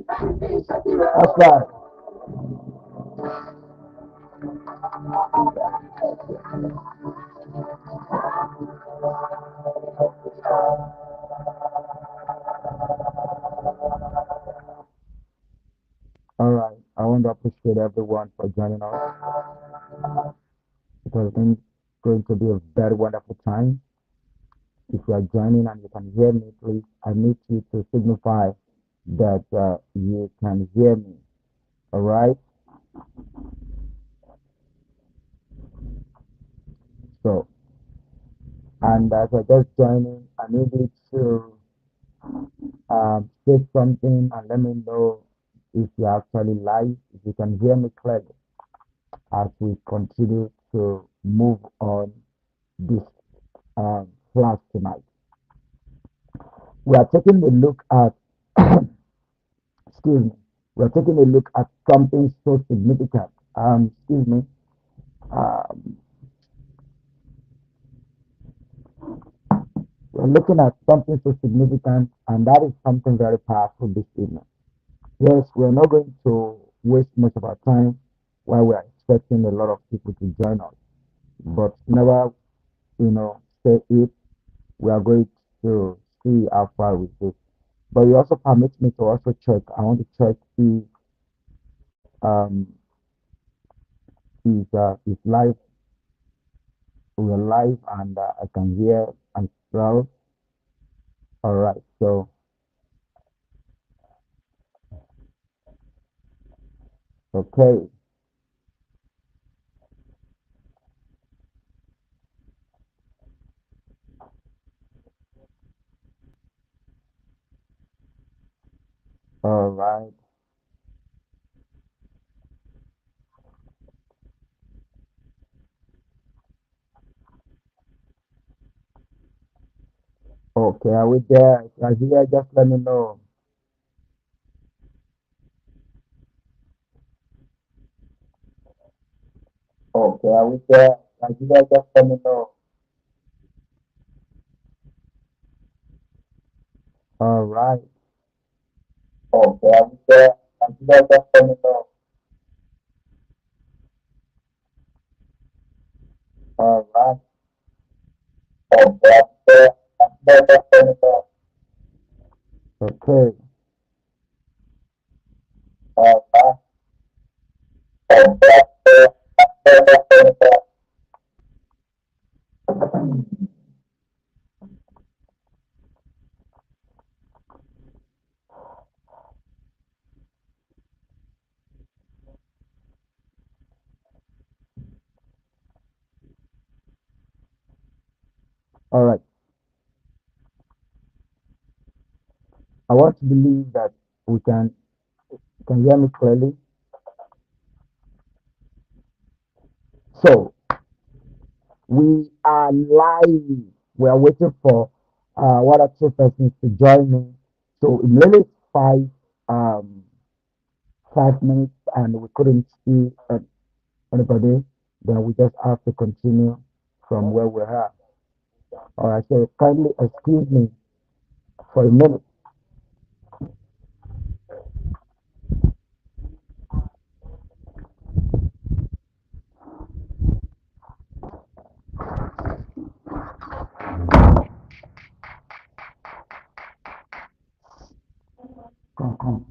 That's right. All right. I want to appreciate everyone for joining us. It has been going to be a very wonderful time. If you are joining and you can hear me, please, I need you to signify that you can hear me. All right. So, and as I just joining, I need you to say something and let me know if you're actually live, if you can hear me clearly as we continue to move on this class tonight. We are taking a look at, excuse me, we are taking a look at something so significant. Excuse me. Um, we're looking at something so significant, and that is something very powerful this evening. Yes, we're not going to waste much of our time while we're expecting a lot of people to join us. But never, say it, we are going to see how far with this. But you also permit me to also check. I want to check if live, we're live and I can hear as well. All right. So, okay. All right. Okay. Are we there? If you're here, just let me know. Okay. Are we there? If you're here, just let me know. All right. Okay. Are we there? If you're here, just let me know. All right. Okay. Are we there? If you're here, just let me know. Okay. All right. Okay. Are we there? If you're here, just let me know. All right. I want to believe that we can hear me clearly. So we are live. We are waiting for one or two persons to join me. So immediately five um 5 minutes and we couldn't see anybody. Then we just have to continue from where we are. All right. So kindly excuse me for a minute. Come, come.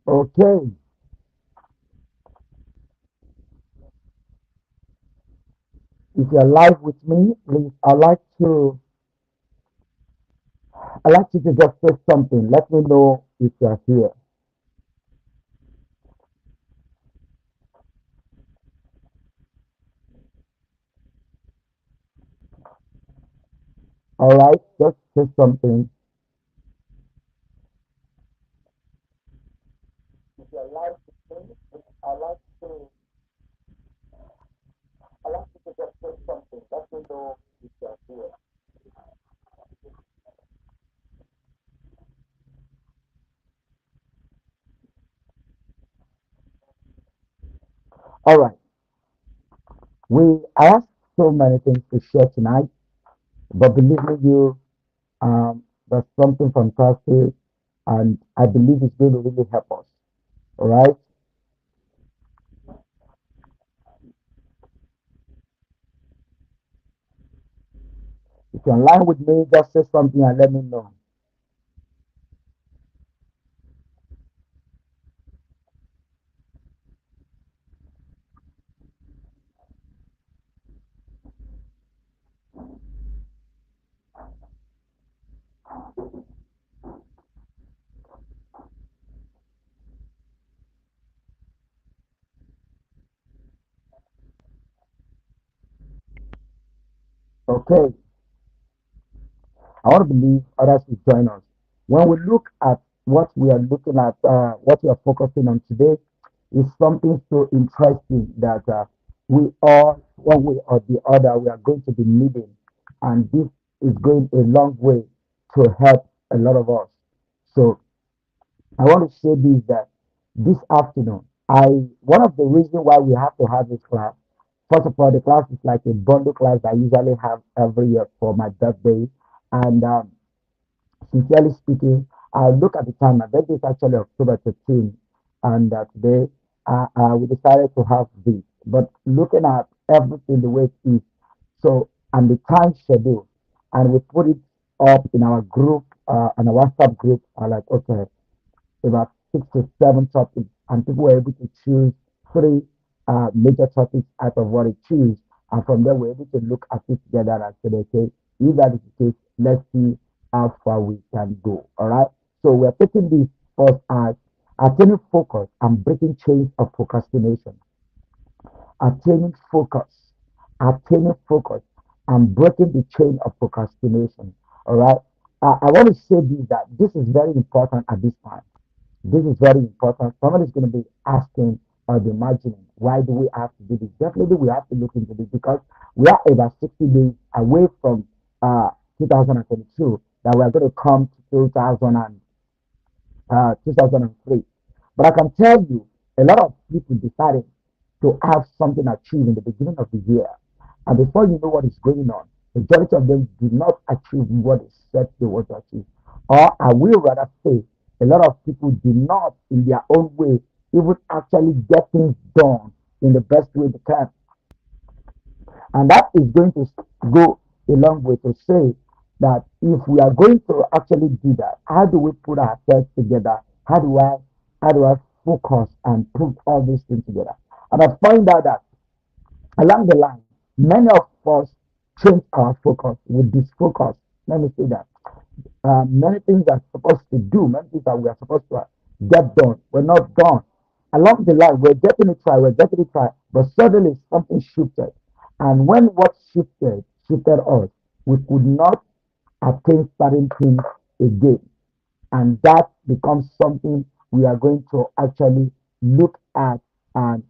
Okay. If you're live with me, please, I'd like you to just say something. Let me know if you are here. All right, just say something. If you like to sing, I like to, I like to just say something. Let me know if you are here. All right, I have so many things to share tonight, but believe me, there's something fantastic, and I believe it's going to really help us. All right, if you're online with me, just say something and let me know. Okay, I want to believe others will join us. When we look at what we are looking at, what we are focusing on today, is something so interesting that we all, one way or the other, we are going to be needing. And this is going a long way to help a lot of us. So I want to say this that this afternoon, one of the reasons why we have to have this class, first of all, the class is like a bundle class that I usually have every year for my birthday. And sincerely speaking, I look at the time. My birthday is actually October 13, and today we decided to have this. But looking at everything the way it is, so and the time schedule, and we put it up in our group, on a WhatsApp group. I like, okay, about 6 to 7 topics, and people were able to choose three major topics out of what they choose. And from there, we're able to look at it together and say, okay, if that is the case, let's see how far we can go. All right. So we're taking this first as attaining focus and breaking chains of procrastination. Attaining focus, attaining focus, and breaking the chain of procrastination. All right. I want to say this that this is very important at this time. This is very important. Someone is going to be asking or be imagining, why do we have to do this? Definitely, we have to look into this because we are about 60 days away from 2022 that we are going to come to 2003. But I can tell you, a lot of people decided to have something achieved in the beginning of the year. And before you know what is going on, the majority of them do not achieve what they said they want to achieve. Or I will rather say, a lot of people do not, in their own way, even actually get things done in the best way they can. And that is going to go a long way to say that if we are going to actually do that, how do we put ourselves together? How do I focus and put all these things together? And I find out that along the line, many of us change our focus with this focus. Let me say that many things are supposed to do, many things that we are supposed to get done, we're not done. Along the line, we're getting it right, but suddenly something shifted. And when what shifted us, we could not attain certain things again. And that becomes something we are going to actually look at and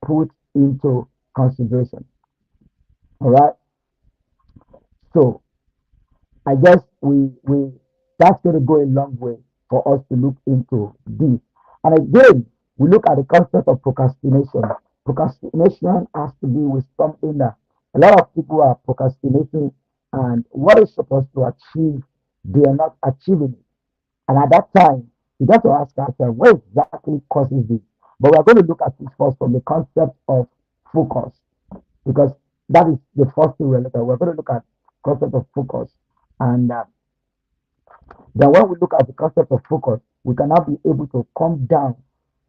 put into consideration. All right. So I guess we that's going to go a long way for us to look into this. And again, we look at the concept of procrastination. Procrastination has to do with something that a lot of people are procrastinating, and what is supposed to achieve, they are not achieving it. And at that time, we got to ask ourselves, what exactly causes this? But we are going to look at this first from the concept of focus, because that is the first thing we're looking at. We're going to look at concept of focus, and then when we look at the concept of focus, we can now be able to come down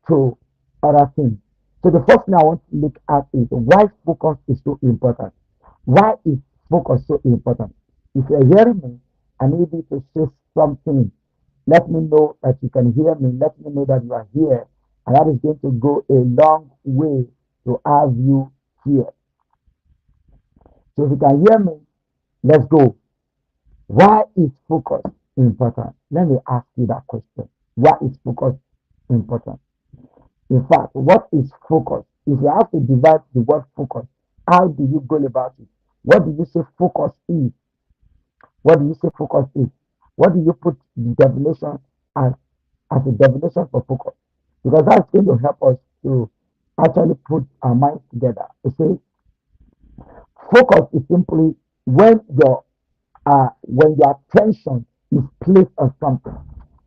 to other things. So the first thing I want to look at is why focus is so important. Why is focus so important? If you're hearing me, I need you to say something Let me know that you can hear me. Let me know that you are here. And that is going to go a long way to have you here. So if you can hear me, let's go. Why is focus important? Let me ask you that question. Why is focus important? In fact, what is focus? If you have to divide the word focus, how do you go about it? What do you say focus is? What do you say focus is? What do you put the definition as, as a definition for focus? Because that's going to help us to actually put our minds together. You see, focus is simply when your attention is placed on something.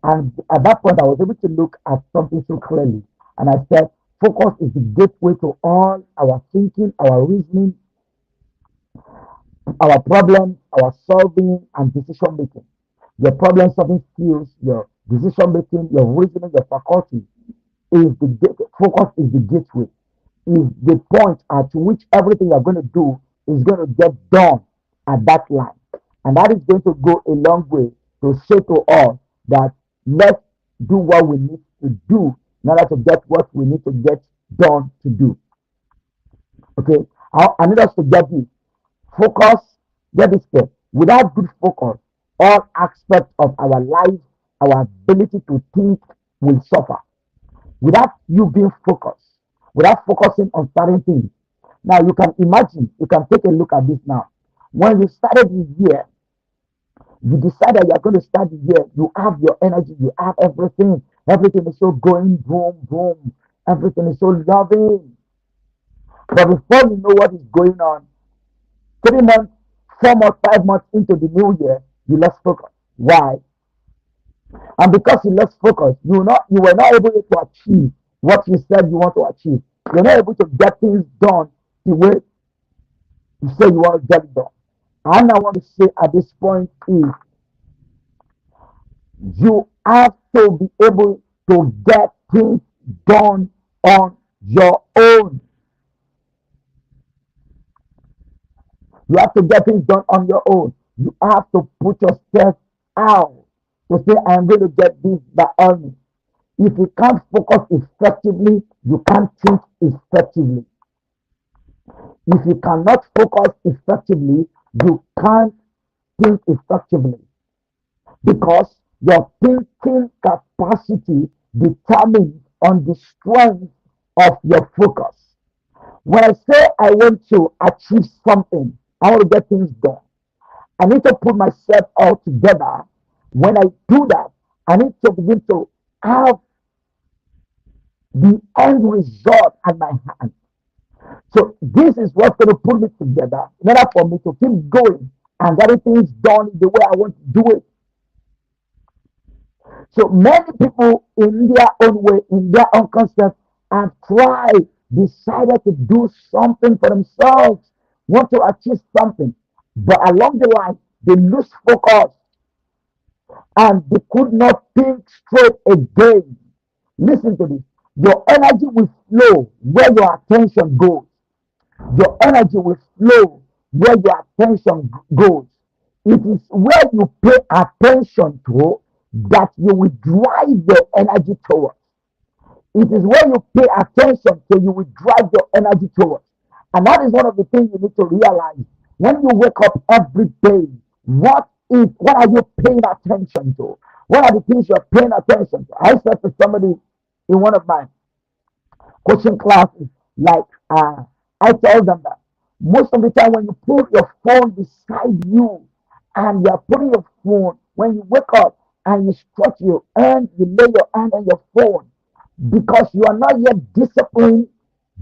And at that point, I was able to look at something so clearly. And I said, focus is the gateway to all our thinking, our reasoning, our problems, our solving, and decision making. Your problem solving skills, your decision making, your reasoning, your faculty is the focus is the gateway, is the point at which everything you're going to do is going to get done at that line. And that is going to go a long way to say to us that let's do what we need to do in order to get what we need to get done to do. Okay? I need us to get this. Focus, get this step. Without good focus, all aspects of our life, our ability to think will suffer. Without you being focused, without focusing on certain things. Now you can imagine, you can take a look at this now. When you started this year, you decide that you're going to start the year, you have your energy, you have everything. Everything is so going boom, boom. Everything is so loving. But before you know what is going on, 3 months, 4 months, 5 months into the new year, you lost focus. Why? And because you lost focus, you were not able to achieve what you said you want to achieve. You're not able to get things done the way you say you want to get it done. And I want to say at this point is you have to be able to get things done on your own. You have to get things done on your own. You have to put yourself out to say, I'm going to get this by all means. If you can't focus effectively, you can't think effectively. If you cannot focus effectively, you can't think effectively because your thinking capacity determines on the strength of your focus. When I say I want to achieve something, I want to get things done, I need to put myself all together. When I do that, I need to begin to have the end result at my hand. So this is what's going to put me together in order for me to keep going and getting things done the way I want to do it. So many people in their own way, in their own concept, have tried, decided to do something for themselves, want to achieve something. But along the line, they lose focus and they could not think straight again. Listen to this. Your energy will flow where your attention goes. Your energy will flow where your attention goes. It is where you pay attention to that you will drive your energy towards. It is where you pay attention to you will drive your energy towards. And that is one of the things you need to realize. When you wake up every day, what are you paying attention to? What are the things you're paying attention to? I said to somebody in one of my coaching classes, like I tell them that most of the time when you put your phone beside you and you're putting your phone, when you wake up and you stretch your hand, you lay your hand on your phone, because you are not yet disciplined,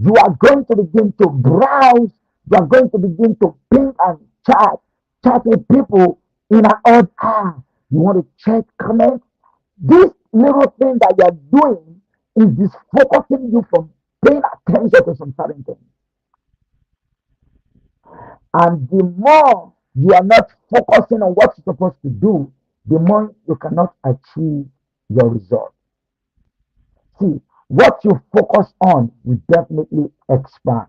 you are going to begin to browse, you are going to begin to ping and chat with people in an odd hour. You want to check comments. This little thing that you are doing is disfocusing you from paying attention to some certain things. And the more you are not focusing on what you're supposed to do, the more you cannot achieve your result. See, what you focus on will definitely expand.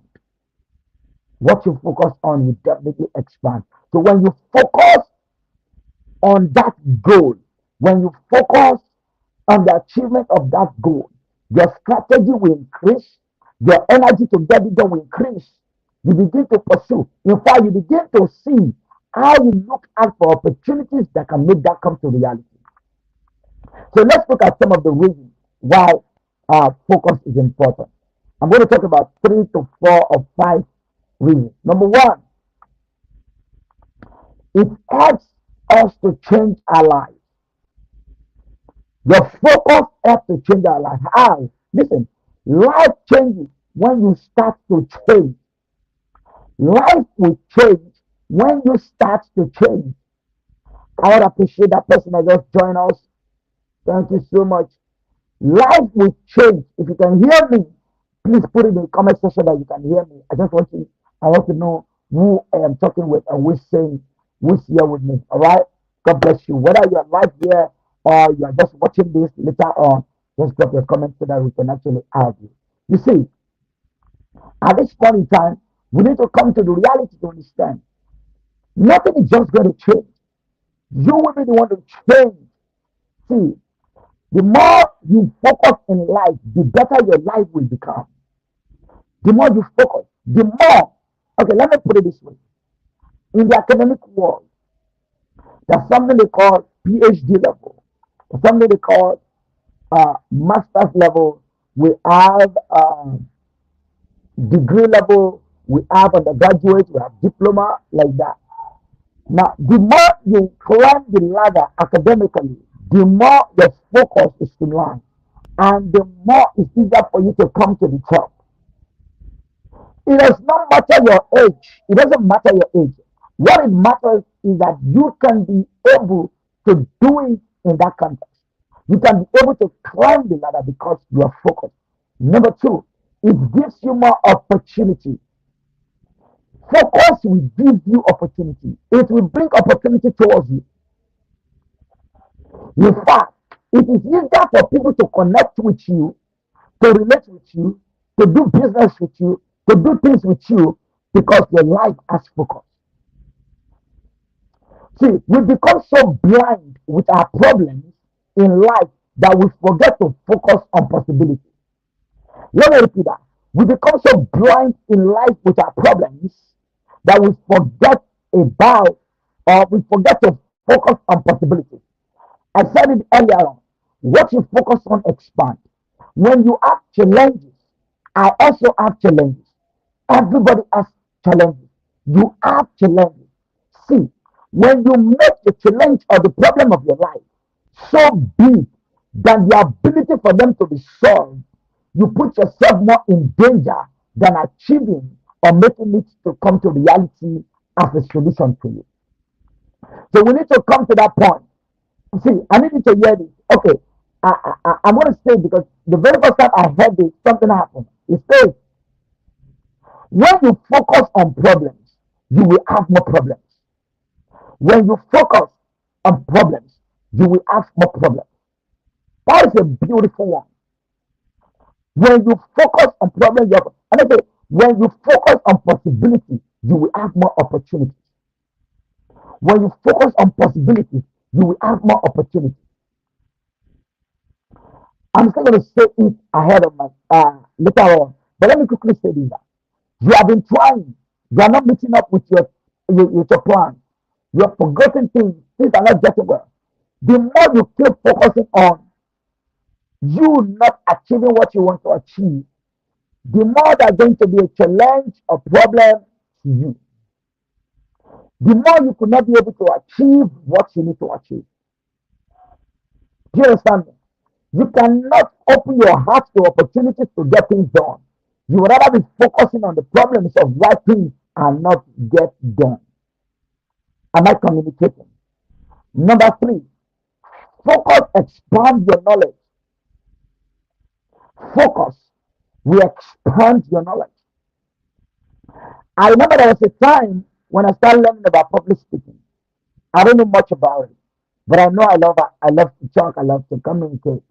What you focus on will definitely expand. So when you focus on that goal, When you focus on the achievement of that goal, your strategy will increase, your energy to get it done will increase. You begin to pursue. In fact, you begin to see how you look out for opportunities that can make that come to reality. So let's look at some of the reasons why focus is important. I'm going to talk about 3 to 4 or 5 reasons. Number one, it helps us to change our lives. Your focus helps to change our life. How? Listen, life changes when you start to change. Life will change when you start to change. I would appreciate that person that just joined us. Thank you so much. Life will change. If you can hear me, please put it in the comment section that you can hear me. I want to know who I am talking with and who's here with me. All right. God bless you. Whether you are live here or you are just watching this later on, just drop your comment so that we can actually have you. You see, at this point in time, we need to come to the reality to understand nothing is just going to change. You will be the one to change. See, the more you focus in life, the better your life will become. The more you focus, the more. Okay, let me put it this way. In the academic world, there's something they call PhD level. There's something they call master's level. We have degree level. We have undergraduate. We have diploma like that. Now, the more you climb the ladder academically, the more your focus is to learn, and the more it's easier for you to come to the top. It does not matter your age. It doesn't matter your age. What it matters is that you can be able to do it in that context. You can be able to climb the ladder because you are focused. Number two, it gives you more opportunity. Focus will give you opportunity. It will bring opportunity towards you. In fact, it is easier for people to connect with you, to relate with you, to do business with you, to do things with you because your life has focus. See, we become so blind with our problems in life that we forget to focus on possibilities. Let me repeat that. We become so blind in life with our problems that we forget about or we forget to focus on possibilities. I said it earlier on. What you focus on expand. When you have challenges, I also have challenges. Everybody has challenges. You have challenges. See, when you make the challenge or the problem of your life so big that the ability for them to be solved, you put yourself more in danger than achieving or making it to come to reality as a solution to you. So we need to come to that point. See, I need you to hear this. Okay, I'm going to say because the very first time I heard this, something happened. It says, when you focus on problems, you will have more problems. When you focus on problems, you will have more problems. That is a beautiful one. When you focus on problems, and I say, when you focus on possibilities, you will have more opportunities. When you focus on possibilities, you will have more opportunities. I'm still going to say it ahead of my later on, but let me quickly say this. You have been trying, you are not meeting up with your plan. You have forgotten things are not getting well. The more you keep focusing on you not achieving what you want to achieve, the more there's going to be a challenge or problem to you. The more you could not be able to achieve what you need to achieve. Do you understand me? You cannot open your heart to opportunities to get things done. You would rather be focusing on the problems of why things are not get done. Am I communicating? Number three, focus expands your knowledge. Focus will expand your knowledge. I remember there was a time when I started learning about public speaking. I don't know much about it, but I know I love to talk, I love to communicate.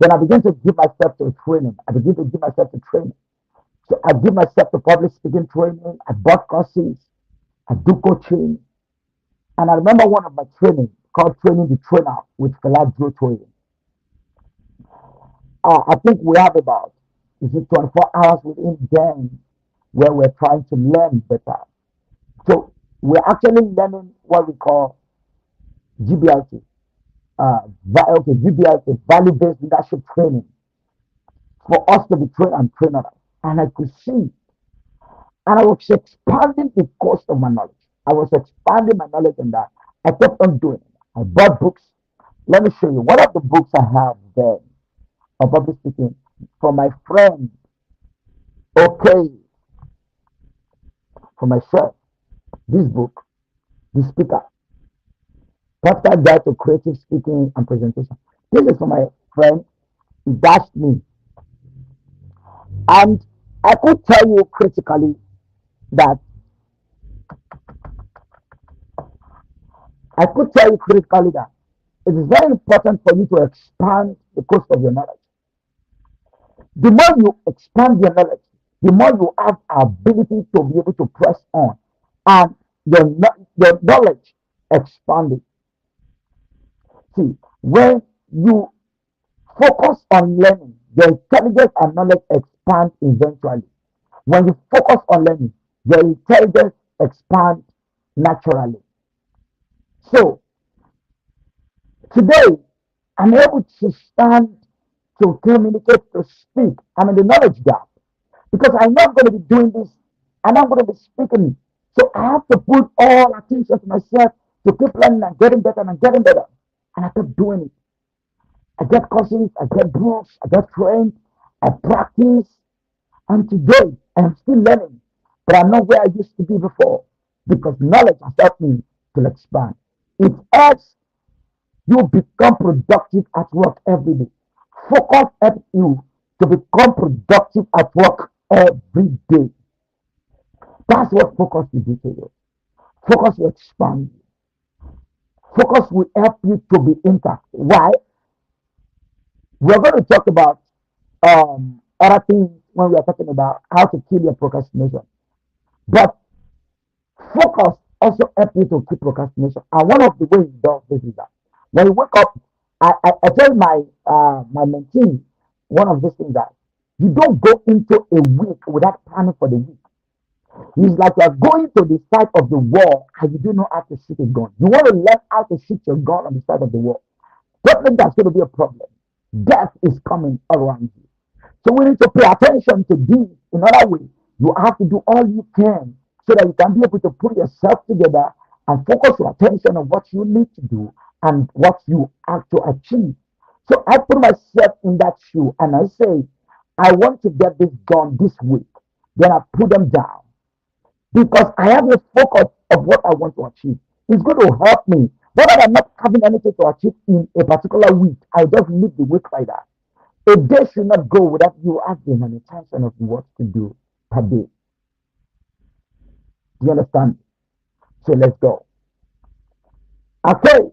Then I began to give myself to training. I began to give myself to training. So I give myself to public speaking training. I bought courses. I do coaching. And I remember one of my training. called Training the Trainer with Fela Jotoye. I think we have about, is it 24 hours within them where we're trying to learn better. So we're actually learning what we call GBLT, GBLT, value-based leadership training, for us to be trained and trained others. And I could see, and I was expanding the course of my knowledge. I was expanding my knowledge on that. I kept on doing it. I bought books. Let me show you. One of the books I have there, of public speaking, from my friend, okay, for myself, this book, The Speaker, Practical Guide to Creative Speaking and Presentation. This is for my friend. He dashed me. And I could tell you critically that it is very important for you to expand the course of your knowledge. The more you expand your knowledge, the more you have ability to be able to press on, and your knowledge expanding. See, when you focus on learning, your intelligence and knowledge expand eventually. When you focus on learning, your intelligence expand naturally. So today, I'm able to stand, to communicate, to speak. I'm in the knowledge gap because I know I'm going to be doing this and I'm going to be speaking. So I have to put all attention to myself to keep learning and getting better and getting better. And I kept doing it. I get courses, I get books, I get trained, I practice. And today, I'm still learning, but I'm not where I used to be before because knowledge has helped me to expand. It helps you become productive at work every day. Focus helps you to become productive at work every day. That's what focus will do to you. Focus will expand you. Focus will help you to be intact. Why? We're going to talk about other things when we are talking about how to kill your procrastination. But focus also helps you to keep procrastination. And one of the ways it does this is that when you wake up, I tell my mentee one of these things that you don't go into a week without planning for the week. It's like you're going to the side of the wall and you don't know how to shoot a gun. You want to learn how to shoot your gun on the side of the wall. Don't think that's going to be a problem. Death is coming around you. So we need to pay attention to this. In other way, you have to do all you can so that you can be able to put yourself together and focus your attention on what you need to do and what you have to achieve. So I put myself in that shoe and I say, I want to get this done this week. Then I put them down because I have a focus of what I want to achieve. It's going to help me. Whether I'm not having anything to achieve in a particular week, I just live the week like that. A day should not go without you having an intention of what to do per day. Do you understand? So let's go. Okay.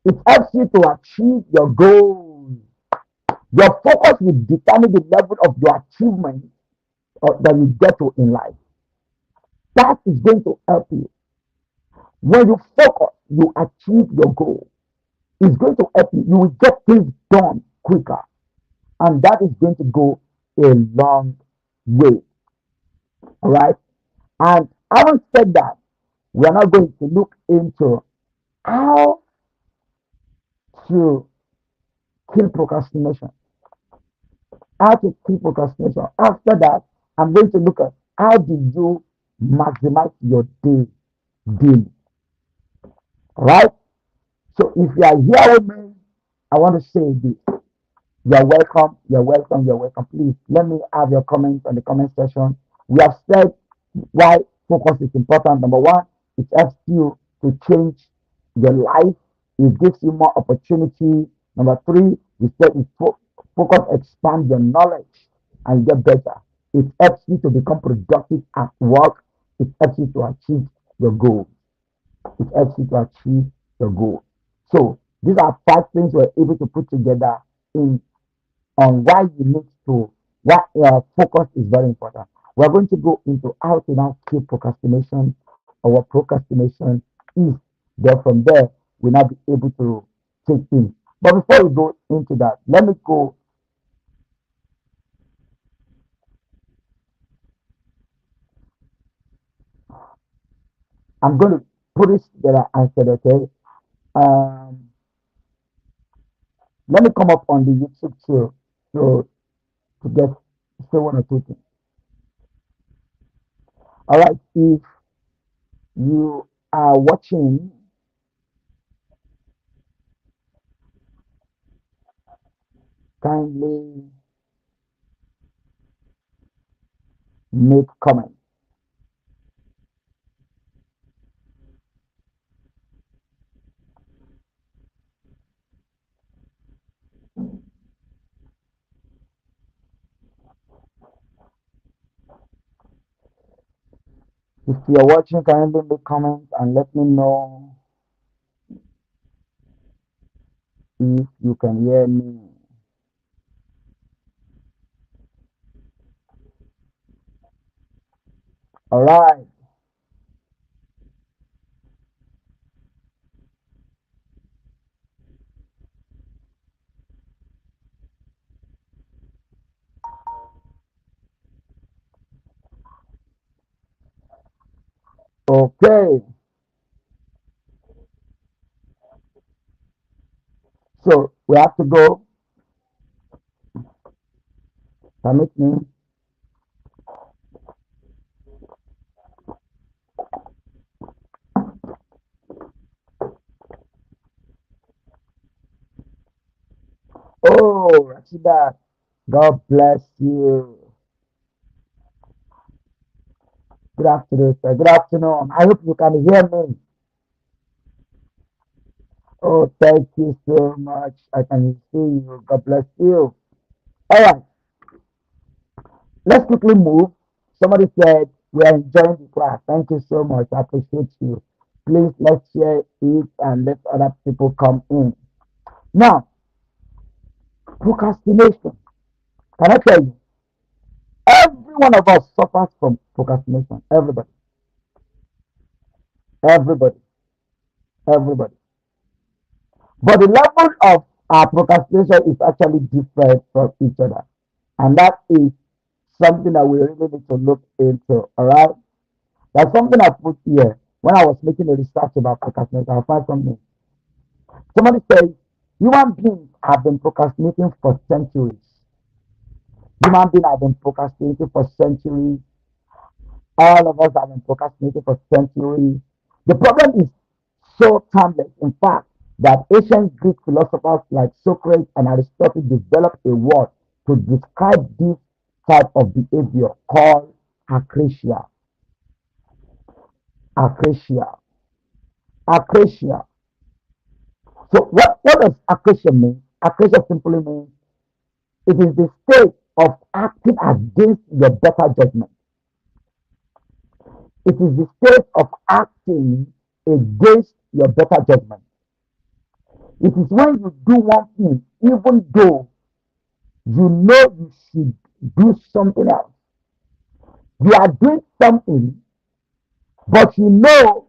It helps you to achieve your goals. Your focus will determine the level of your achievement that you get to in life. That is going to help you. When you focus, you achieve your goal. It's going to help you. You will get things done quicker. And that is going to go a long way. All right. And having said that, we are now going to look into how to kill procrastination. How to kill procrastination. After that, I'm going to look at how do you maximize your day daily. All right. So if you are here with me, I want to say this. You're welcome. You're welcome. You're welcome. Please let me have your comments on the comment section. We have said why focus is important. Number one, it helps you to change your life. It gives you more opportunity. Number three, we said focus expands your knowledge and get better. It helps you to become productive at work. It helps you to achieve your goals. It helps you to achieve your goal. So these are 5 things we're able to put together in on why you need to why focus is very important. We're going to go into how to now kill procrastination or what procrastination is. Then from there, will not be able to take in. But before we go into that, let me go. I'm going to put it together and said, okay, um, let me come up on the YouTube too, so to get say one or two things. All right, if you are watching, kindly make comments. If you are watching, kindly make comments and let me know if you can hear me. All right. Okay. So we have to go. Permit me. Oh, Rashida, God bless you. Good afternoon, sir. Good afternoon. I hope you can hear me. Oh, thank you so much. I can see you. God bless you. All right, let's quickly move. Somebody said we are enjoying the class. Thank you so much. I appreciate you. Please let's share it and let other people come in. Now, procrastination. Can I tell you? Every one of us suffers from procrastination. Everybody, everybody, everybody. But the level of our procrastination is actually different from each other. And that is something that we really need to look into. All right. That's something I put here when I was making a research about procrastination. I found something. Somebody says human beings have been procrastinating for centuries. Human beings have been procrastinating for centuries. All of us have been procrastinating for centuries. The problem is so timeless, in fact, that ancient Greek philosophers like Socrates and Aristotle developed a word to describe this type of behavior called acrasia. Acrasia. Acrasia. So what does acrasia mean? Acrasia simply means it is the state of acting against your better judgment. It is the state of acting against your better judgment. It is when you do one thing, even though you know you should do something else. You are doing something, but you know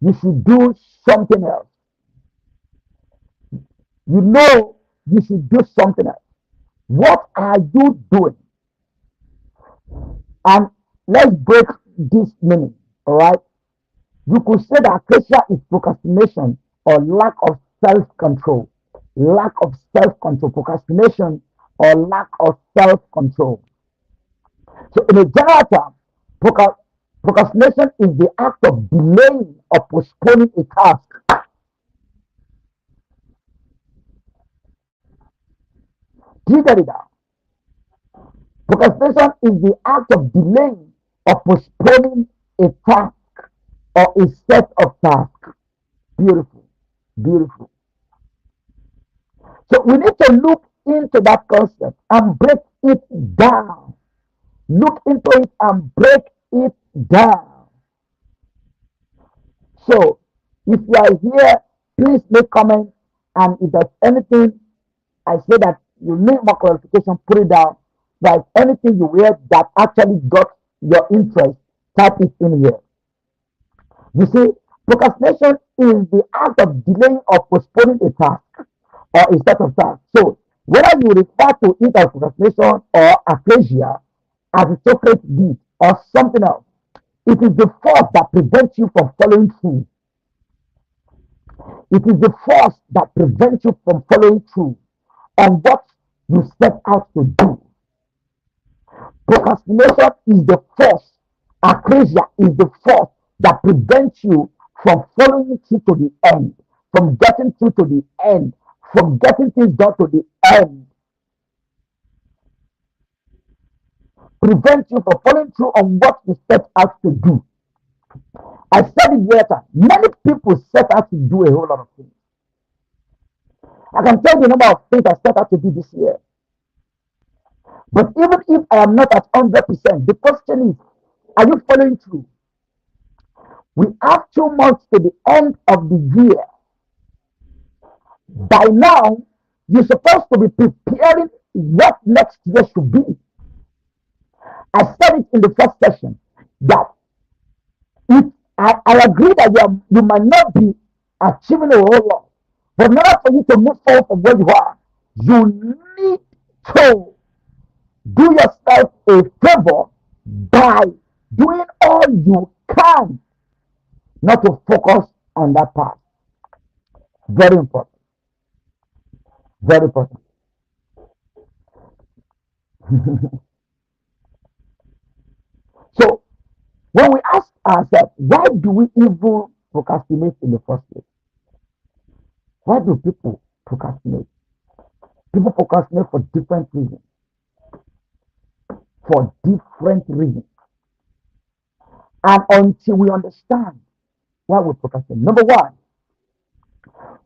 you should do something else. You know you should do something else. What are you doing? And let's break this meaning. All right. You could say that acacia is procrastination or lack of self control. Lack of self control. Procrastination or lack of self control. So, in a general term, procrastination is the act of delaying or postponing a task. Do you get it now? Procrastination is the act of delaying or postponing a task or a set of tasks. Beautiful. Beautiful. So we need to look into that concept and break it down. Look into it and break it down. So if you are here, please make comments. And if there's anything I say that you need more clarification, put it down. If there's anything you hear that actually got your interest, type it in here. You see, Procrastination is the act of delaying or postponing a task or a set of tasks. So, whether you refer to it as procrastination or aphasia as a sacred deed or something else, it is the force that prevents you from following through. It is the force that prevents you from following through on what you set out to do. Procrastination is the force. Aphasia is the force that prevents you from following through to the end, from getting through to the end, from getting things done to the end. Prevents you from following through on what you set out to do. I said it later. Many people set out to do a whole lot of things. I can tell you the number of things I set out to do this year. But even if I am not at 100%, the question is, are you following through? We have 2 months to the end of the year. By now, you're supposed to be preparing what next year should be. I said it in the first session that if I agree that you might not be achieving a whole lot, but in order for you to move forward from where you are, you need to do yourself a favor by doing all you can not to focus on that path. Very important. Very important. So, when we ask ourselves, why do we even procrastinate in the first place? Why do people procrastinate? People procrastinate for different reasons. For different reasons. And until we understand why we procrastinate. Number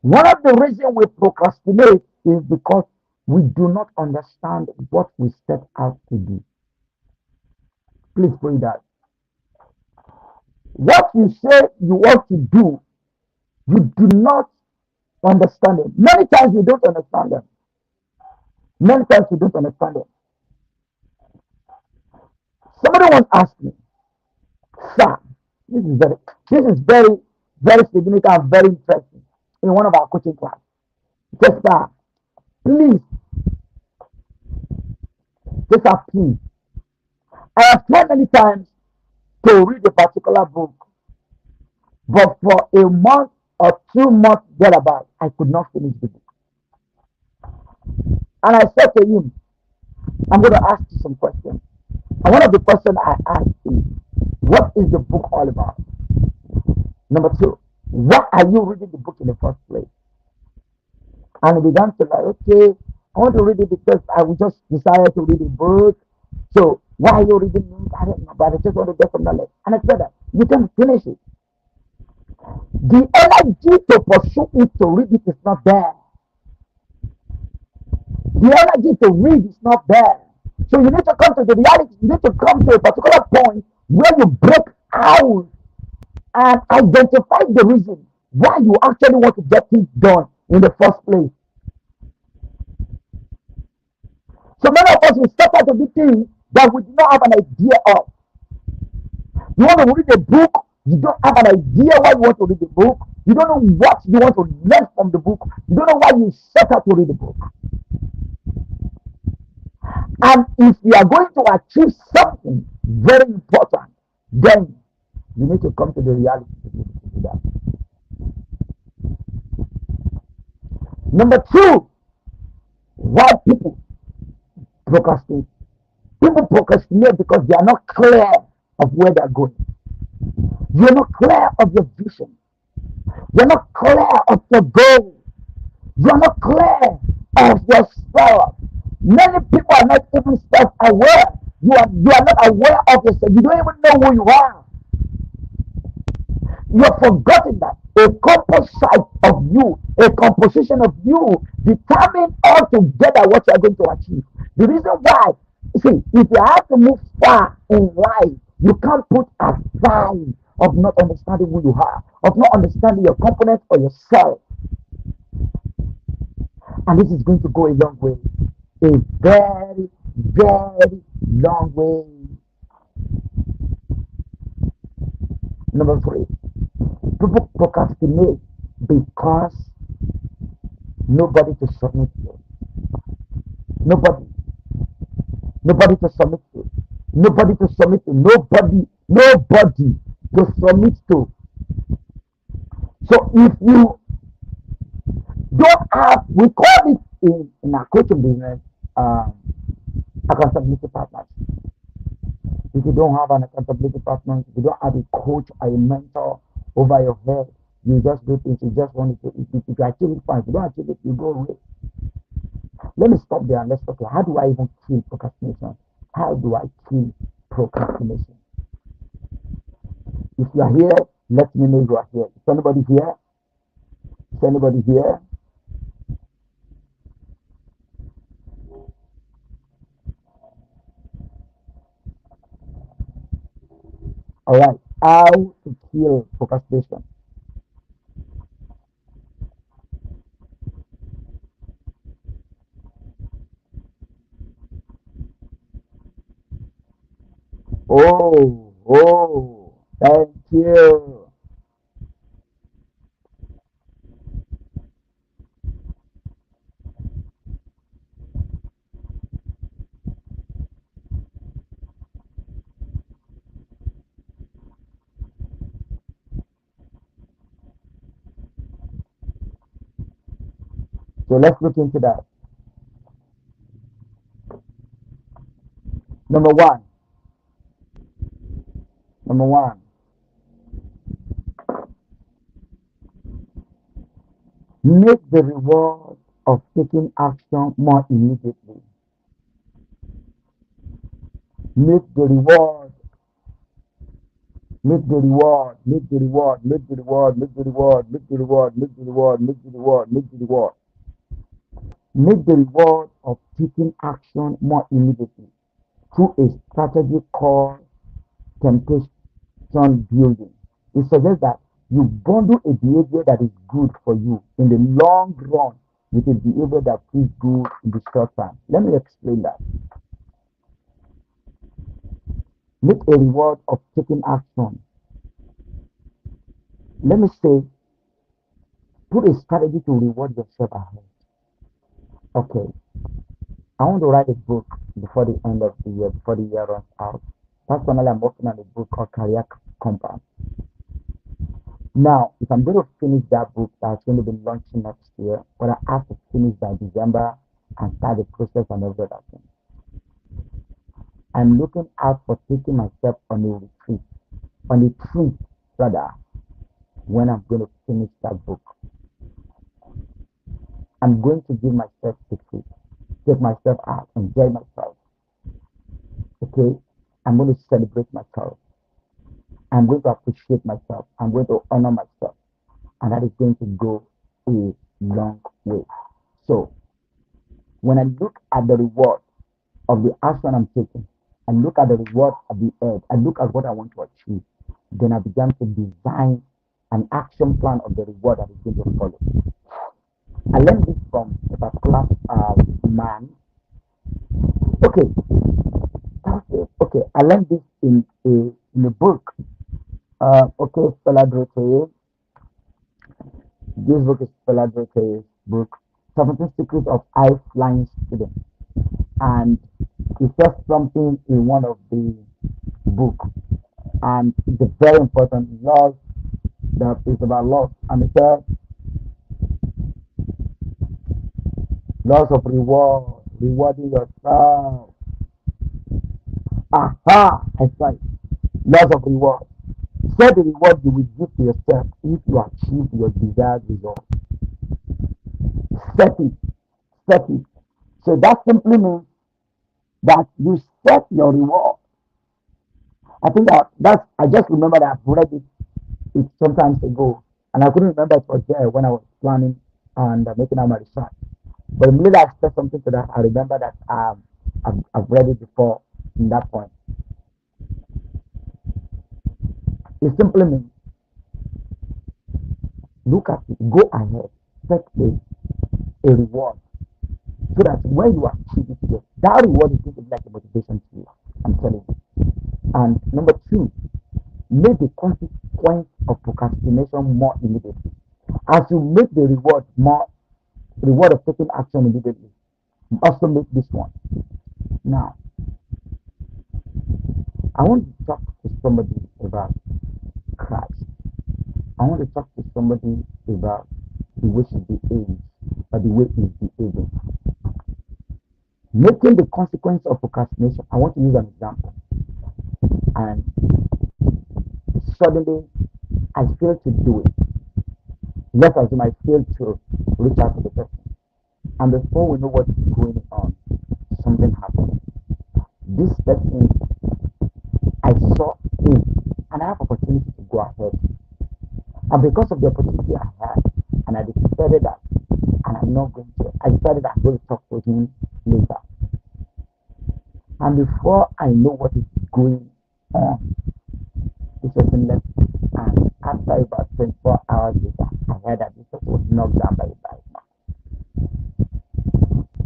one of the reasons we procrastinate is because we do not understand what we set out to do. Please pray that. What you say you want to do, you do not understand it. Many times you don't understand them. Many times you don't understand them. Somebody once asked me, sir, this is very, very significant and very interesting in one of our coaching class. He said, sir, please, please. I have tried many times to read a particular book, but for a month or 2 months thereabout, I could not finish the book. And I said to him, I'm going to ask you some questions. And one of the questions I asked is, what is the book all about? Number two, why are you reading the book in the first place? And he began to like, okay, I want to read it because I just decided to read a book. So why are you reading it? I don't know, but I just want to get some knowledge. And I said that you can finish it. The energy to pursue it, to read it is not there. The energy to read is not there. So you need to come to the reality. You need to come to a particular point where you break out and identify the reason why you actually want to get things done in the first place. So many of us will start out to do things that we do not have an idea of. You want to read a book, you don't have an idea why you want to read the book. You don't know what you want to learn from the book. You don't know why you set out to read the book. And if you are going to achieve something very important, then you need to come to the reality to be able to do that. Number two, why people procrastinate. People procrastinate because they are not clear of where they are going. You're not clear of your vision. You're not clear of your goal. You're not clear of yourself. Many people are not even self-aware. You are not aware of yourself. You don't even know who you are. You're forgotten that a composite of you, a composition of you, determine altogether what you are going to achieve. The reason why, see, if you have to move far in life, you can't put aside of not understanding who you are, of not understanding your components or yourself. And this is going to go a long way. A very, very long way. Number three, People procrastinate because nobody to submit to. Nobody, nobody to submit to. Nobody to submit to. Nobody to submit to. So if you don't have, we call it in our coaching business, um, accountability partners. If you don't have an accountability partner, if you don't have a coach or a mentor over your head, you just do things, you just want to do it. If you achieve it, fine. If you don't achieve it, you go away. Let me stop there and let's talk. How do I even kill procrastination? How do I kill procrastination? If you are here, let me know you are here. Is anybody here? Is anybody here? All right. How to kill procrastination? Thank you. So let's look into that. Number one, number one, make the reward of taking action more immediately. Make the reward, make the reward, make the reward, make the reward, make the reward, make the reward, make the reward, make the reward, make the reward. Make the reward of taking action more immediately through a strategy called temptation building. It suggests that you bundle a behavior that is good for you in the long run with a behavior that feels good in the short term. Let me explain that. Make a reward of taking action. Let me say, put a strategy to reward yourself ahead. Okay, I want to write a book before the end of the year, before the year runs out. Personally, I'm working on a book called Career Compass. Now, if I'm going to finish that book that's going to be launching next year, but I have to finish by December and start the process and every other thing. I'm looking out for taking myself on a retreat, on a trip rather, when I'm going to finish that book. I'm going to give myself a treat, take myself out, enjoy myself. Okay? I'm going to celebrate myself. I'm going to appreciate myself. I'm going to honor myself. And that is going to go a long way. So, when I look at the reward of the action I'm taking, I look at the reward at the end, I look at what I want to achieve, then I began to design an action plan of the reward that is going to follow. I learned this from a particular man. Okay, okay, I learned this in a book. Okay, Stella Drote. This book is Stella Drote's book, 17 Secrets of High Flying Students. And he says something in one of the book, and it's a very important law that is about love. And it says loss of reward, rewarding yourself. Aha! I say loss of reward. Set the reward you will give to yourself if you achieve your desired result. Set it, set it. So that simply means that you set your reward. I think that's I just remember that I've read it sometimes ago, and I couldn't remember it was there when I was planning and making out my research. But immediately I said something to that, I remember that I've read it before in that point. It simply means look at it, go ahead, set a reward so that when you achieve it, yes, that reward is going to be like a motivation to you. I'm telling you. And number two, make a consistent consequence of procrastination more immediately. As you make the reward of taking action immediately, you also make this one. Now, I want to talk to somebody about Christ. I want to talk to somebody about the way she behaves or the way he's behaving. Making the consequence of procrastination, I want to use an example. And suddenly I fail to do it. Let's assume I fail to reach out to the person. And before we know what's going on, something happened. This person, I saw him and I have opportunity to go ahead. And because of the opportunity I had, and I decided that, and I'm not going to, I decided I'm going to talk to him later. And before I know what is going on, this person left. And after about 24 hours later, I heard that this person was knocked down by a bike.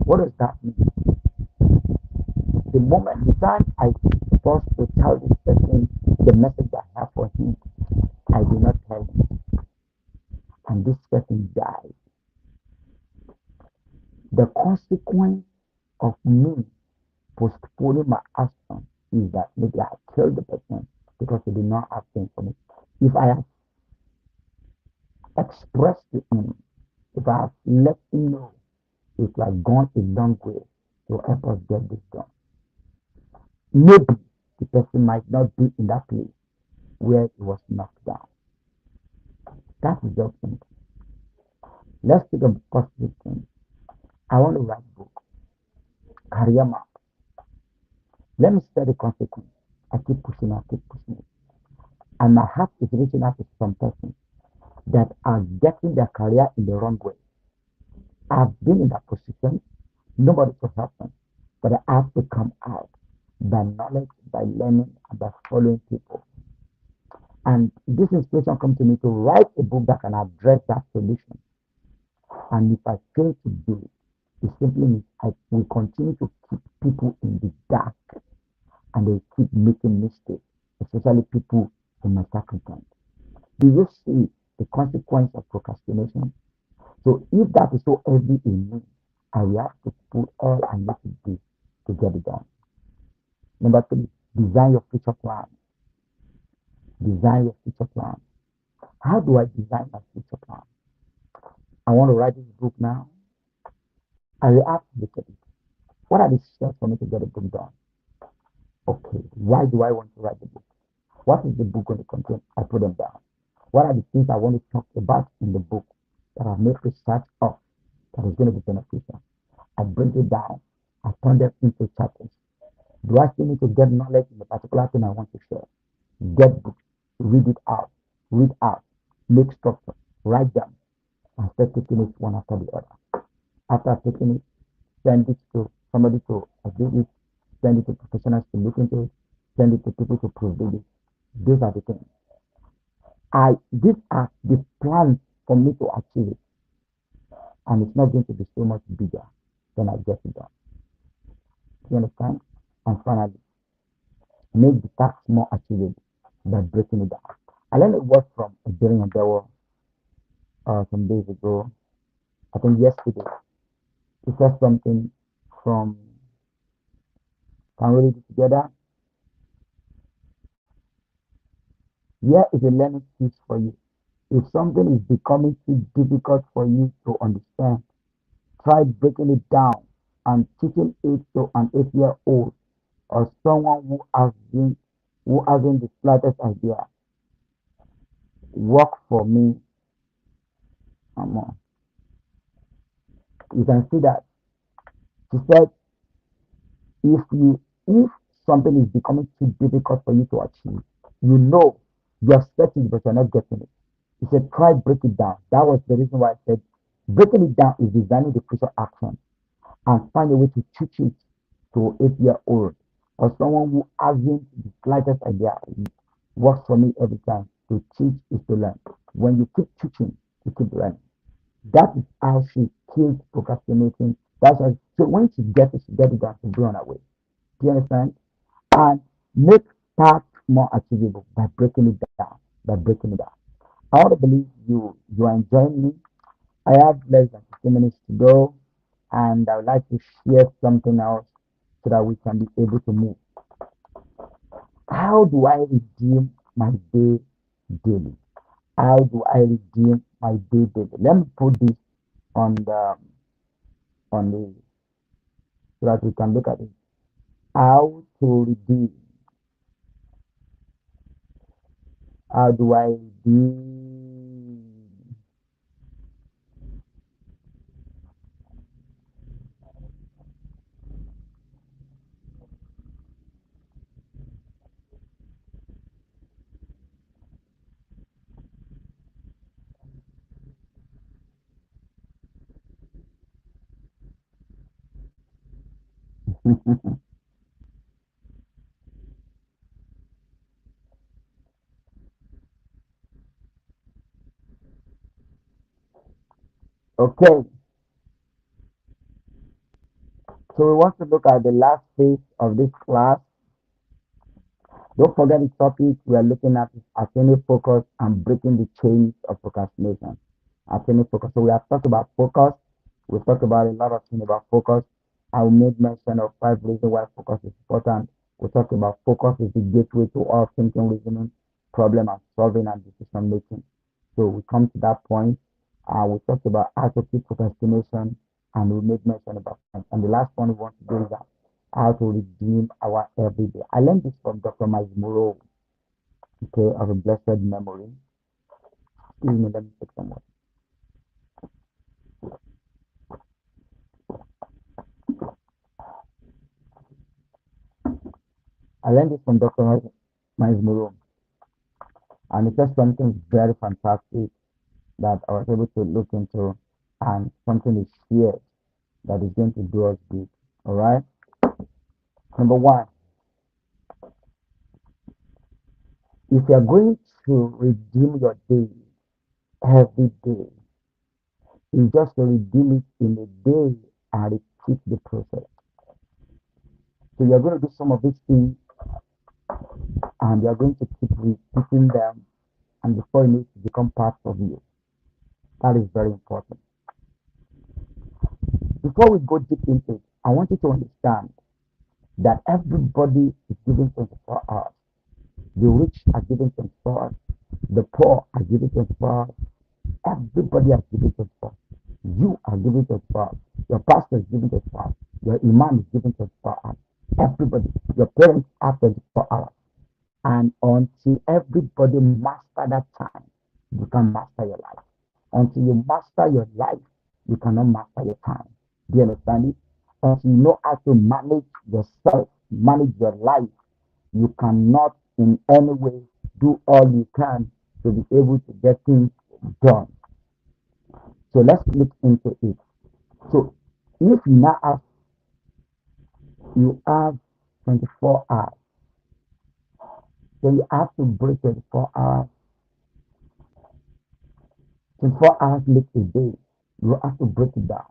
What does that mean? The time I first to tell this person the message I have for him, I did not tell him. And this person died. The consequence of me postponing my action is that maybe I killed the person because he did not have things for me. If I have expressed to him, if I have let him know, it would have gone a long way to help us get this done. Maybe the person might not be in that place where he was knocked down. That is just simple. Let's take a positive thing. I want to write a book, career map. Let me set the consequence. I keep pushing, I keep pushing it. And my heart is reaching out to some persons that are getting their career in the wrong way. I've been in that position, nobody to help them, but I have to come out by knowledge, by learning, and by following people. And this inspiration comes to me to write a book that can address that solution. And if I fail to do it, it simply means I will continue to keep people in the dark and they keep making mistakes, especially people in my circumstance. Do you see the consequence of procrastination? So if that is so heavy in me, I will have to put all I need to do to get it done. Number three, design your future plan. Design your future plan. How do I design my future plan? I want to write this book now. I will have to look at it. What are the steps for me to get a book done? Okay, why do I want to write the book? What is the book going to contain? I put them down. What are the things I want to talk about in the book that I've made research of that is going to be beneficial? I bring it down. I turn them into chapters. Do I still need to get knowledge in the particular thing I want to share? Get books, read out, make structure, write them, and start taking it one after the other. After taking it, send it to somebody to review it, send it to professionals to look into it, send it to people to prove it. These are the things. These are the plans for me to achieve it, and it's not going to be so much bigger than I get it done. Do you understand? And finally, make the task more achievable by breaking it down. I learned a word from a Jerry Bewo some days ago. I think yesterday. He said something from Can we read it together? Here is a learning piece for you. If something is becoming too difficult for you to understand, try breaking it down and teaching it to an 8-year-old or someone who hasn't the slightest idea. Work for me. Come on. You can see that she said if something is becoming too difficult for you to achieve, you know you're setting but you're not getting it. He said, try break it down. That was the reason why I said breaking it down is designing the future action and find a way to teach it to 8-year-old or someone who hasn't the slightest idea. It works for me every time. To teach is to learn. When you keep teaching, you keep learning. That is how she kills procrastinating. That's why so when she get it done, she'll be on her way. Do you understand? And make tasks more achievable by breaking it down. by breaking it down. I want to believe you are enjoying me. I have less than 15 minutes to go, and I would like to share something else so that we can be able to move. How do I redeem my day daily? How do I redeem my day daily? Let me put this on the so that we can look at it. How to redeem? How do I redeem? Okay, so we want to look at the last phase of this class. Don't forget the topic we are looking at is attaining focus and breaking the chains of procrastination. Attaining focus. So we have talked about focus. We talked about a lot of things about focus. I made mention of 5 reasons why focus is important. We talked about focus is the gateway to all thinking, reasoning, problem and solving and decision making. So we come to that point. We talked about how to keep procrastination and we made mention about and the last one we want to do is that how to redeem our everyday. I learned this from Dr. Miles Moreau, okay, of a blessed memory. Excuse me, let me take some water. I learned this from Dr. Miles Moreau, and it says something very fantastic that I was able to look into, and something is shared that is going to do us good. All right. Number one, if you are going to redeem your day every day, you just redeem it in a day and repeat the process. So you're going to do some of these things and you're going to keep repeating them and before you know it become part of you. That is very important. Before we go deep into it, I want you to understand that everybody is given 24 hours. The rich are given 24 hours. The poor are given 24 hours. Everybody is given 24 hours. You are given 24 hours. Your pastor is given 24 hours. Your imam is given 24 hours. Everybody, your parents have 24 hours. And until everybody master that time, you can master your life. Until you master your life, you cannot master your time. Do you understand it? Until you know how to manage yourself, manage your life, you cannot in any way do all you can to be able to get things done. So let's look into it. So if you now have 24 hours, then you have to break 24 hours. 24 hours make a day. You have to break it down.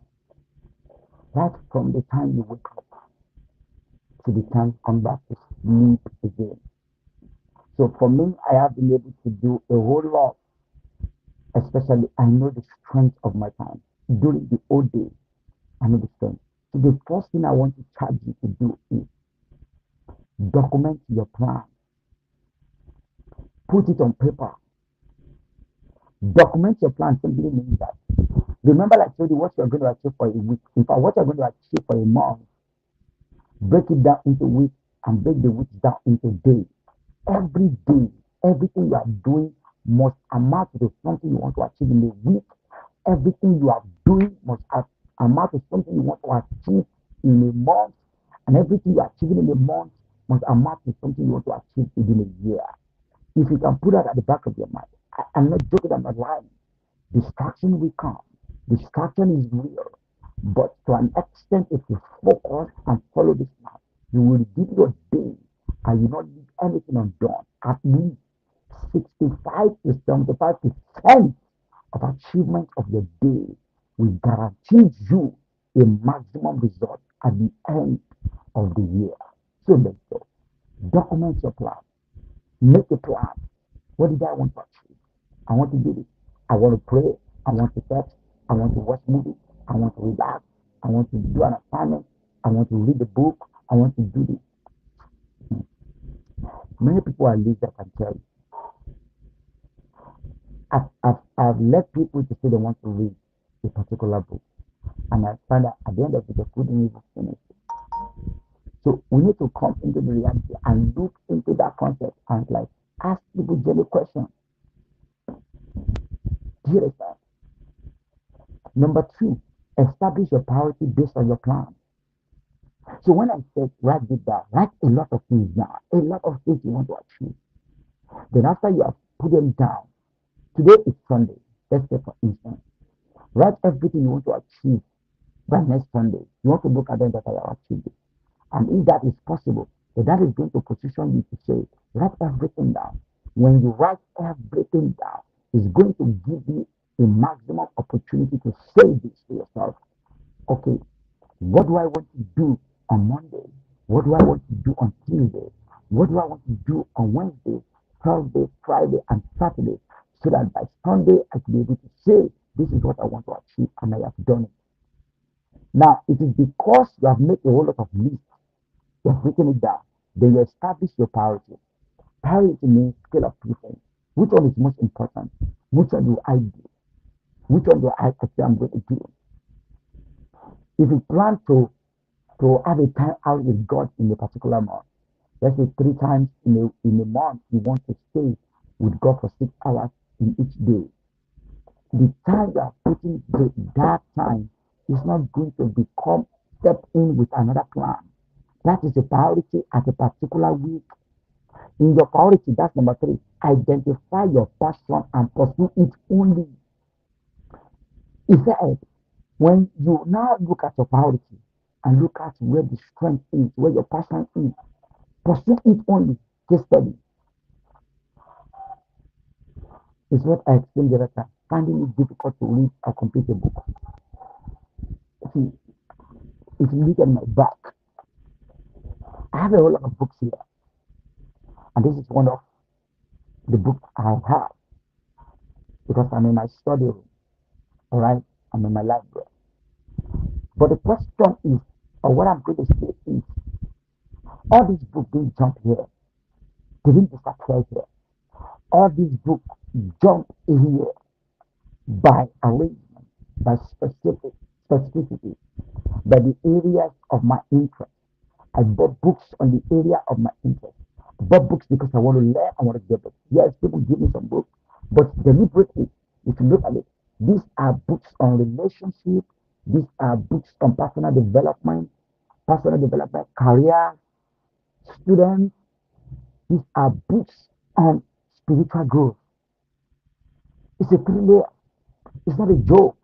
Right from the time you wake up to the time you come back to sleep again. So for me, I have been able to do a whole lot, especially I know the strength of my time. During the whole day, I know the strength. So the first thing I want to charge you to do is document your plan. Put it on paper. Document your plan simply means that remember, like I told you, what you're going to achieve for a week. In fact, what you're going to achieve for a month, break it down into weeks and break the weeks down into days. Every day, everything you are doing must amount to something you want to achieve in a week. Everything you are doing must amount to something you want to achieve in a month. And everything you are achieving in a month must amount to something you want to achieve within a year. If you can put that at the back of your mind, I'm not joking, I'm not lying. Distraction will come. Distraction is real. But to an extent, if you focus and follow this plan, you will give your day and you not leave anything undone. At least 65 to 75% of achievement of your day will guarantee you a maximum result at the end of the year. So let's go. Document your plan. Make a plan. What did I want to achieve? I want to do this. I want to pray. I want to text. I want to watch movies. I want to relax. I want to do an assignment. I want to read a book. I want to do this. Many people are lazy, I can tell you. I've let people to say they want to read a particular book. And I find that at the end of it, they couldn't even finish it. So we need to come into the reality and look into that concept and like ask people daily questions. Do you understand? Number two, establish your priority based on your plan. So when I said write it down, write a lot of things down, a lot of things you want to achieve. Then after you have put them down, today is Sunday. Let's say for instance, write everything you want to achieve by next Sunday. You want to look at them that I have achieved it. And if that is possible, then that is going to position you to say, write everything down. When you write everything down, it's going to give you a maximum opportunity to say this to yourself. Okay, what do I want to do on Monday? What do I want to do on Tuesday? What do I want to do on Wednesday, Thursday, Friday, and Saturday? So that by Sunday I can be able to say, this is what I want to achieve, and I have done it. Now, it is because you have made a whole lot of lists, you have written it down, then you establish your priority. Priority means scale of preference. Which one is most important? Which one do I do? Which one do I say I'm going to do? If you plan to have a time out with God in a particular month, let's say 3 times in a month, you want to stay with God for 6 hours in each day. The time you are putting that time is not going to become step in with another plan. That is a priority at a particular week. In your priority, that's number three. Identify your passion and pursue it only. He said, when you now look at your priority and look at where the strength is, where your passion is, pursue it only. Case study is what I explained the other time. Finding it difficult to read or complete a book. See, if you look at my back, I have a whole lot of books here, and this is one of the books I have because I'm in my study room. All right, I'm in my library. But the question is, or what I'm going to say is, all these books didn't jump here. They didn't disappear here. All these books jump in here by arrangement, by specificity, by the areas of my interest. I bought books on the area of my interest. I bought books because I want to learn, I want to get books. Yes, people give me some books, but deliberately, if you look at it, these are books on relationship, these are books on personal development, career, students, these are books on spiritual growth. It's a thriller, it's not a joke.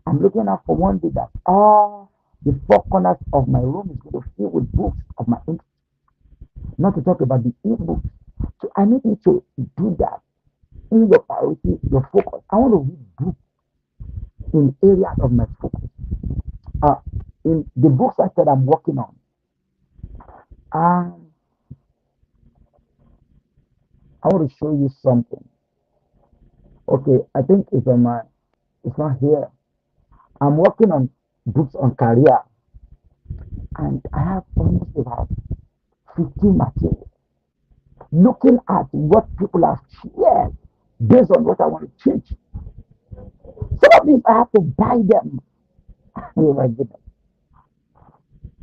I'm looking out for one day that all the four corners of my room is going to fill with books of my interest, not to talk about the e-books. So I need you to do that in your priority, your focus. I want to read books in areas of my focus. Uh, in the books I said I'm working on, um, I want to show you something. Okay, I think it's not here. I'm working on books on career, and I have almost about 15 materials looking at what people have shared based on what I want to change. Some of these I have to buy them. Oh my goodness.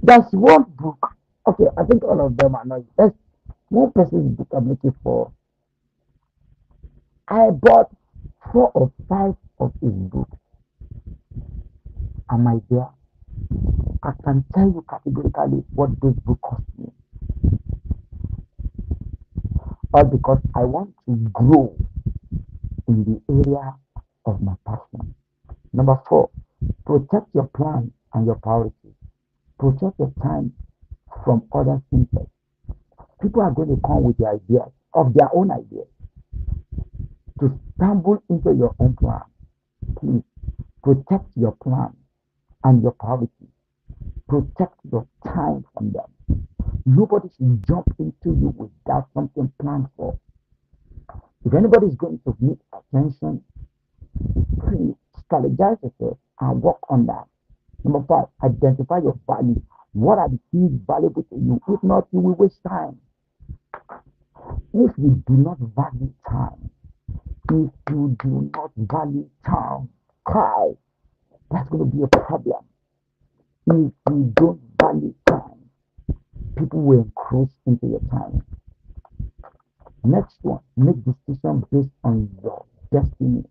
There's one book. Okay, I think all of them are not. There's one person's book I'm looking for. I bought 4 or 5 of his books. Am I there? I can tell you categorically what this book cost me. All because I want to grow in the area of my passion. Number four, protect your plan and your priorities. Protect your time from other interests. People are going to come with their ideas, of their own ideas, to stumble into your own plan. Please protect your plan and your priorities. Protect your time from them. Nobody should jump into you without something planned for. If anybody is going to need attention, please strategize yourself and work on that. Number five, identify your value. What are the things valuable to you? If not, you will waste time. If you do not value time, if you do not value time, Kai, that's going to be a problem. If you don't value time, people will encroach into your time. Next one, make decisions based on your destiny.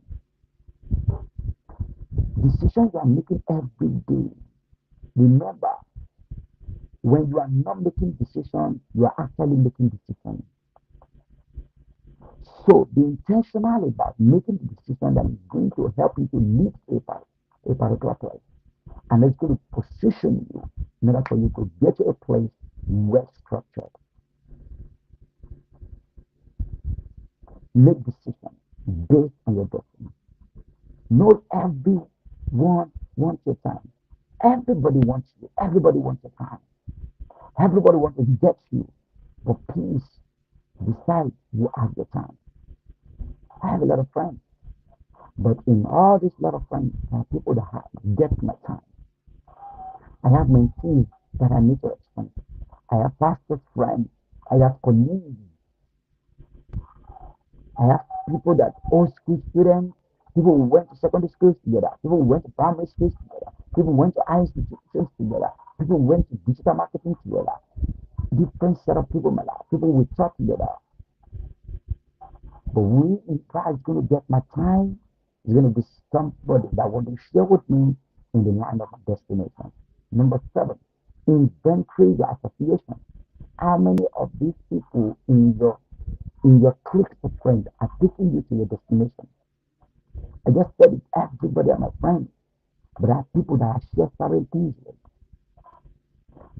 Decisions you are making every day. Remember, when you are not making decisions, you are actually making decisions. So be intentional about making the decision that is going to help you to lead a particular place. And it's going to position you in order for you to get to a place well structured. Make decisions based on your destiny. Not everyone wants your time. Everybody wants you. Everybody wants your time. Everybody wants to get you. But please decide you have your time. I have a lot of friends, but in all this lot of friends, there are people that get my time. I have mentees that I need to explain. I have pastor friends. I have colleagues. I have people that old school students, people who went to secondary schools together, people who went to primary schools together, people who went to high institutions together, people who went to digital marketing together. Different set of people in my life. People we talk together. But we in Christ is going to get my time. Is going to be somebody that want to share with me in the line of my destination. Number seven, inventory your association. How many of these people in your clique of friends are taking you to your destination? I just said it, everybody are my friends. But there are people that I share certain things with.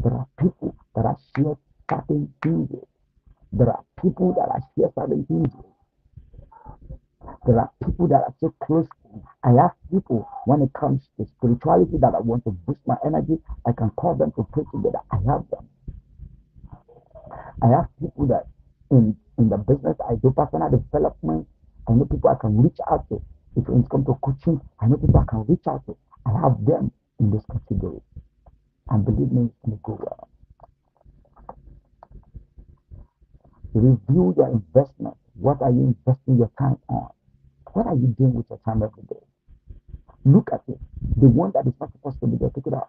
There are people that I share certain things with. There are people that I share certain things with. There are people that are so close to me. I have people when it comes to spirituality that I want to boost my energy. I can call them to pray together. I have them. I have people that in the business I do personal development. I know people I can reach out to. If it comes to coaching, I know people I can reach out to. I have them in this category. And believe me, it's going to go well. Review your investment. What are you investing your time on? What are you doing with your time every day? Look at it. The one that is not supposed to be there, take it out.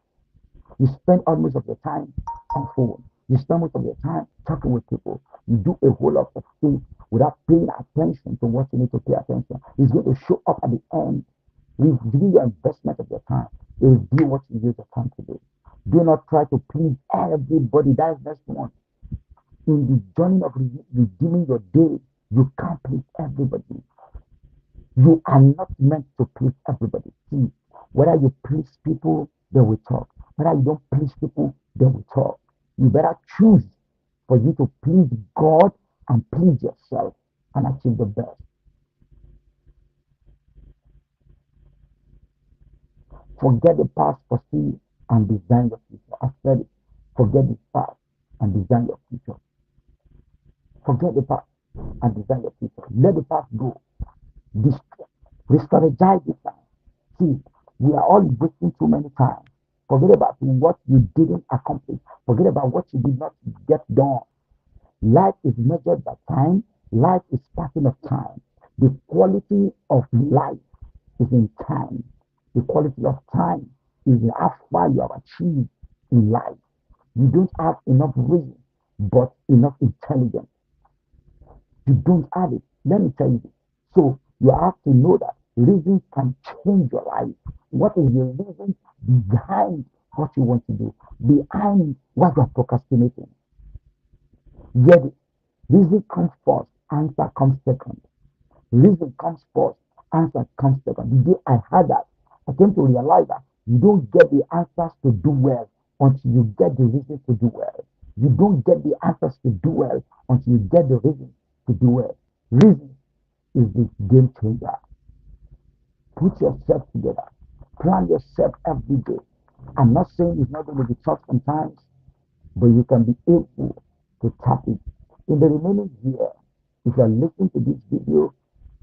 You spend almost of your time on phone. You spend most of your time talking with people. You do a whole lot of things without paying attention to what you need to pay attention. It's going to show up at the end. Review your investment of your time. Review what you use your time to do. Do not try to please everybody. That is next one. In the journey of redeeming your day, you can't please everybody. You are not meant to please everybody. See, whether you please people, they will talk. Whether you don't please people, they will talk. You better choose for you to please God and please yourself and achieve the best. Forget the past, pursue and design your future. I said it. Forget the past and design your future. Forget the past and design your future. Let the past go. Re-strategize this time. See, we are all wasting too many times. Forget about what you didn't accomplish. Forget about what you did not get done. Life is measured by time. Life is passing of time. The quality of life is in time. The quality of time is in how far you have achieved in life. You don't have enough reason, but enough intelligence. You don't have it. Let me tell you this. So you have to know that reasons can change your life. What is the reason behind what you want to do? Behind what you're procrastinating? Get it. Reason comes first, answer comes second. Reason comes first, answer comes second. The day I had that, I came to realize that you don't get the answers to do well until you get the reasons to do well. You don't get the answers to do well until you get the reasons to do well. Reason is the game changer. Put yourself together. Plan yourself every day. I'm not saying it's not going to be tough sometimes, but you can be able to tap it. In the remaining year, If you are listening to this video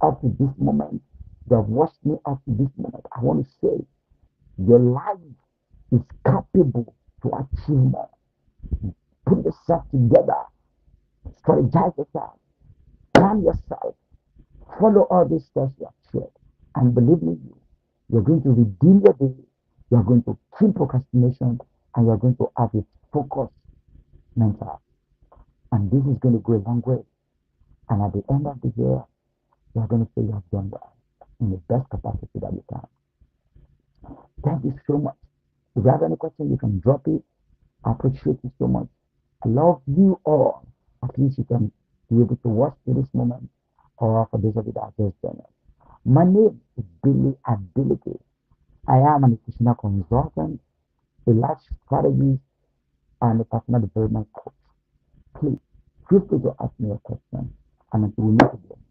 up to this moment, you have watched me up to this moment, I want to say your life is capable to achieve more. Put yourself together, strategize yourself, plan yourself, follow all these steps you have shared. And believe me, you're going to redeem your day, you're going to kill procrastination, and you're going to have a focused mental. And this is going to go a long way. And at the end of the year, you're going to say you have done well in the best capacity that you can. Thank you so much. If you have any question, you can drop it. I appreciate you so much. I love you all. At least you can be able to watch to this moment, or for those of you that are just joining. My name is Billy Ability. I am an educational consultant, a life strategist, and a personal development coach. Please feel free to ask me a question, and until we meet again,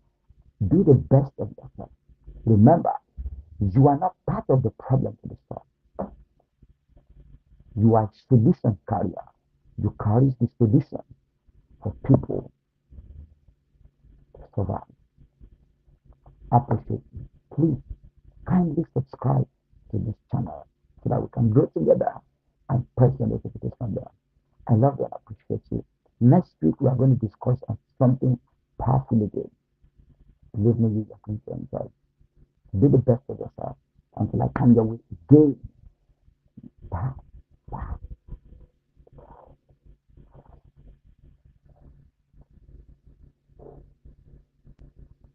be the best of yourself. Remember, you are not part of the problem to the solve. You are a solution carrier. You carry the solution for people to survive. I appreciate you. Please kindly subscribe to this channel so that we can grow together and press the notification bell. I love you and appreciate you. Next week, we are going to discuss on something powerful again. Believe me, you are going to enjoy. Be the best of yourself until I come your way again. Bye.